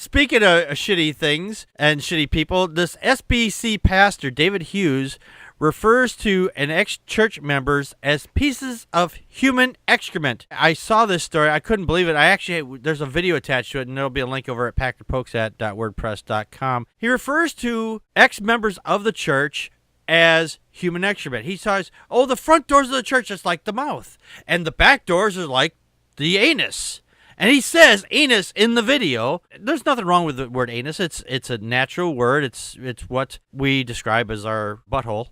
Speaking of shitty things and shitty people, this SBC pastor, David Hughes, refers to an ex-church members as pieces of human excrement. I saw this story. I couldn't believe it. There's a video attached to it, and there'll be a link over at packardpokesat.wordpress.com. He refers to ex-members of the church as human excrement. He says, the front doors of the church is like the mouth, and the back doors are like the anus. And he says anus in the video. There's nothing wrong with the word anus. It's a natural word. It's what we describe as our butthole.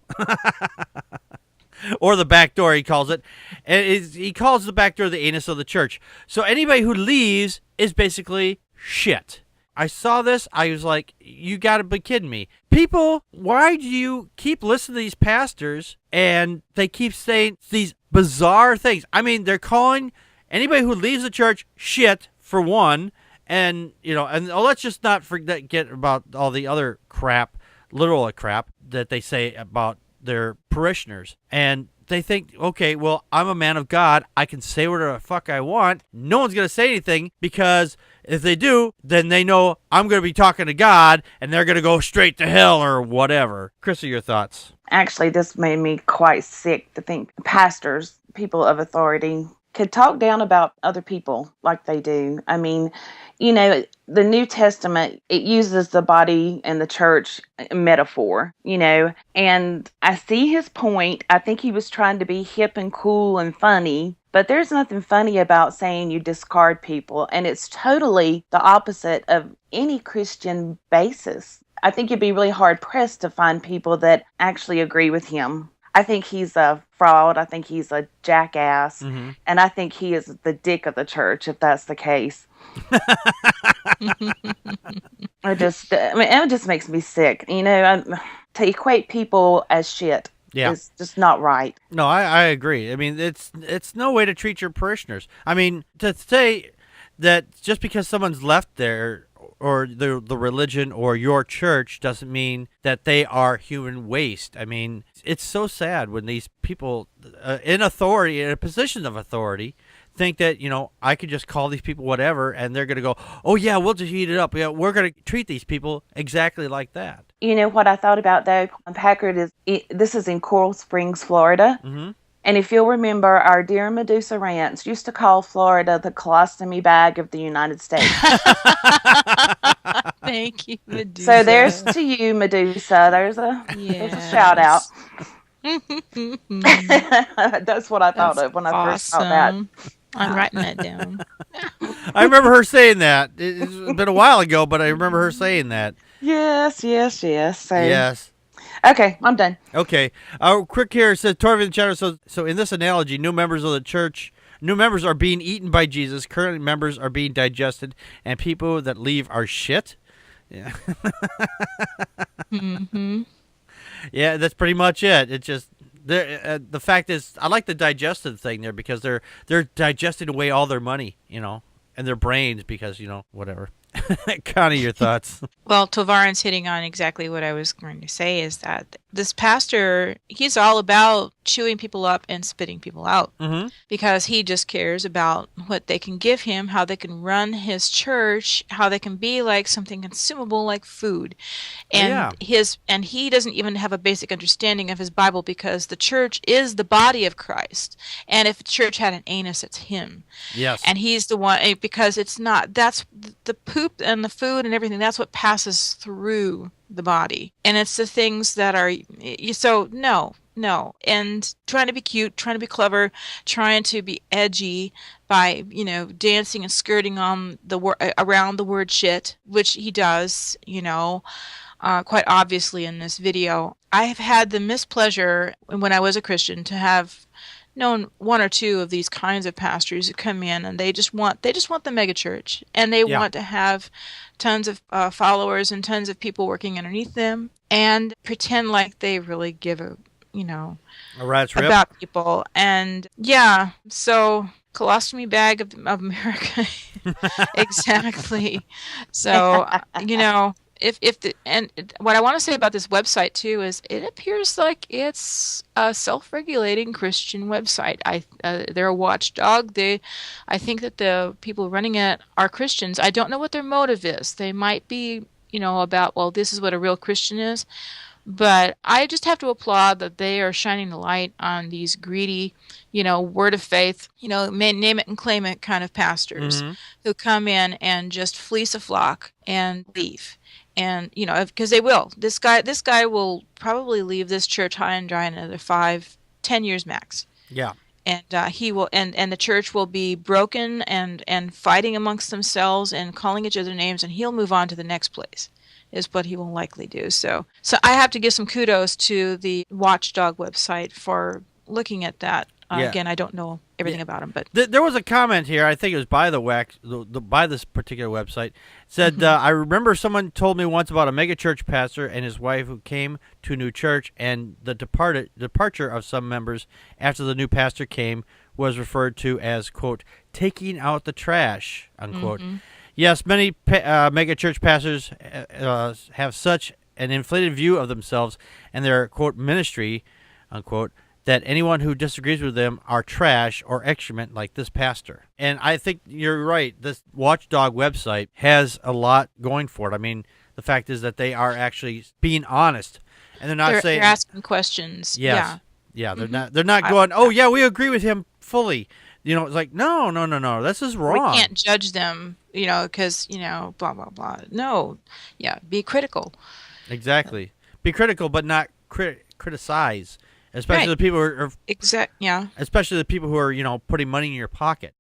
Or the back door, he calls it. And he calls the back door the anus of the church. So anybody who leaves is basically shit. I saw this. I was like, you got to be kidding me. People, why do you keep listening to these pastors and they keep saying these bizarre things? I mean, they're calling anybody who leaves the church shit, for one, and let's just not forget about all the other crap, literal crap, that they say about their parishioners. And they think, okay, well, I'm a man of God. I can say whatever the fuck I want. No one's going to say anything, because if they do, then they know I'm going to be talking to God, and they're going to go straight to hell or whatever. Chrissy, your thoughts? Actually, this made me quite sick to think pastors, people of authority, could talk down about other people like they do. I mean, the New Testament, it uses the body and the church metaphor, and I see his point. I think he was trying to be hip and cool and funny, but there's nothing funny about saying you discard people, and it's totally the opposite of any Christian basis. I think you'd be really hard-pressed to find people that actually agree with him. I think he's a fraud. I think he's a jackass. Mm-hmm. And I think he is the dick of the church, if that's the case. It just makes me sick. To equate people as shit is just not right. No, I agree. I mean, it's no way to treat your parishioners. I mean, to say that just because someone's left there or the religion or your church doesn't mean that they are human waste. I mean, it's so sad when these people in authority, in a position of authority, think that, I could just call these people whatever, and they're going to go, oh, yeah, we'll just heat it up. Yeah, we're going to treat these people exactly like that. You know what I thought about, though? Packard this is in Coral Springs, Florida. Mm-hmm. And if you'll remember, our dear Medusa Rants used to call Florida the colostomy bag of the United States. Thank you, Medusa. So there's to you, Medusa. There's a shout out. That's what I thought of when I first saw that. I'm writing that down. I remember her saying that. It's been a while ago, but I remember her saying that. Yes. So, yes. Okay, I'm done. Okay. Quick here, it says, Torvin Chatter, so in this analogy, new members are being eaten by Jesus, current members are being digested, and people that leave are shit? Yeah. Mm-hmm. Yeah, that's pretty much it. It's just, the fact is, I like the digested thing there, because they're digesting away all their money, and their brains, because, whatever. Connie, your thoughts? Well, Tovarin's hitting on exactly what I was going to say, is that this pastor, he's all about chewing people up and spitting people out, mm-hmm. because he just cares about what they can give him, how they can run his church, how they can be like something consumable like food. And and he doesn't even have a basic understanding of his Bible, because the church is the body of Christ. And if the church had an anus, it's him. Yes. And he's the one, because it's not, that's the poop and the food and everything, that's what passes through the body. And it's the things that are, so no. And trying to be cute, trying to be clever, trying to be edgy by, dancing and skirting on around the word shit, which he does, quite obviously in this video. I have had the mispleasure when I was a Christian to have known one or two of these kinds of pastors who come in and they just want the megachurch, and they want to have tons of followers and tons of people working underneath them, and pretend like they really give a rat's rip about people. And so colostomy bag of America. Exactly. So what I want to say about this website too is it appears like it's a self-regulating Christian website. They're a watchdog. I think that the people running it are Christians. I don't know what their motive is. They might be, about, well, this is what a real Christian is. But I just have to applaud that they are shining the light on these greedy, word of faith, name it and claim it kind of pastors who come in and just fleece a flock and leave. And, because they will. This guy will probably leave this church high and dry in another 5-10 years max. Yeah. And he will, and the church will be broken and fighting amongst themselves and calling each other names, and he'll move on to the next place. Is what he will likely do. So I have to give some kudos to the Watchdog website for looking at that. Again, I don't know everything about him, but there was a comment here. I think it was by by this particular website. It said, I remember someone told me once about a megachurch pastor and his wife who came to a new church, and the departure of some members after the new pastor came was referred to as, quote, taking out the trash, unquote. Yes, many megachurch pastors have such an inflated view of themselves and their, quote, ministry, unquote, that anyone who disagrees with them are trash or excrement like this pastor. And I think you're right. This Watchdog website has a lot going for it. I mean, the fact is that they are actually being honest, and they're asking questions. Yes. Yeah, they're not going, oh, yeah, we agree with him fully. It's like, no, this is wrong. We can't judge them, because, blah, blah, blah. No. Yeah, be critical. Exactly. Be critical, but not criticize. Especially the people who are... Yeah. Especially the people who are, putting money in your pocket.